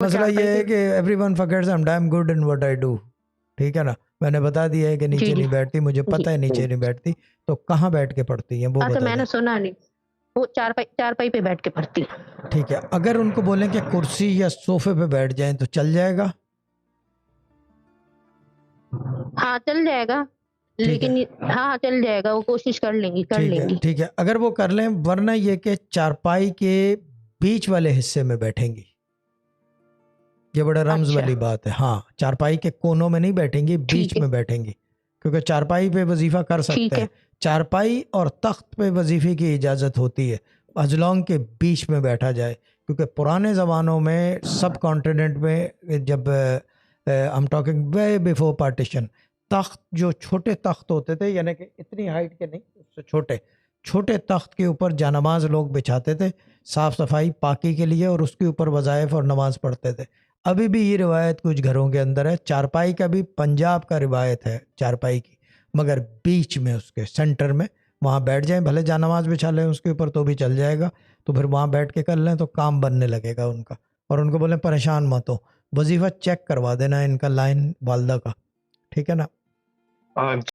مسئلہ یہ ہے کہ everyone figures I am good in what I do. ٹھیک ہے نا, میں نے بتا دیا ہے کہ نیچے نہیں بیٹھتی, مجھے پتہ ہے نیچے نہیں بیٹھتی, تو کہاں بیٹھ کے پڑھتی ہیں وہ بتا دیں. میں نے سنا نہیں, وہ چارپائی پہ بیٹھ کے پڑھتی. ٹھیک ہے, اگر ان کو بولیں کہ کرسی یا صوفے پہ بیٹھ جائیں تو چل جائے گا؟ ہاں چل جائے گا, لیکن ہاں چل جائے گا, وہ کوشش کر لیں گی. ٹھیک ہے, اگر وہ کر لیں, ورنہ یہ کہ چارپائی کے بیچ والے حصے میں بیٹھیں گی. یہ بڑا رمز والی بات ہے. ہاں, چارپائی کے کونوں میں نہیں بیٹھیں گی, بیچ میں بیٹھیں گی, کیونکہ چارپائی پہ وظیفہ کر سکتے ہیں. چارپائی اور تخت پہ وظیفے کی اجازت ہوتی ہے as long کہ بیچ میں بیٹھا جائے, کیونکہ پرانے زمانوں میں سب کانٹیننٹ میں جب I'm talking way before partition, تخت جو چھوٹے تخت ہوتے تھے, یعنی کہ اتنی ہائٹ کے نہیں, اس سے چھوٹے تخت کے اوپر جانماز لوگ بچھاتے تھے صاف صفائی پاکی کے لیے, اور اس کے اوپر وظائف اور نماز پڑھتے تھے. ابھی بھی یہ روایت کچھ گھروں کے اندر ہے. چارپائی کا بھی پنجاب کا روایت ہے چارپائی کی, مگر بیچ میں اس کے سینٹر میں وہاں بیٹھ جائیں, بھلے جانماز بچھا لیں اس کے اوپر تو بھی چل جائے گا. تو پھر وہاں بیٹھ کے کر لیں تو کام بننے لگے گا ان کا. اور ان کو بولیں پریشان مت ہو, وظیفہ چیک کروا دینا ان کا لائن والدہ کا. ٹھیک ہے نا.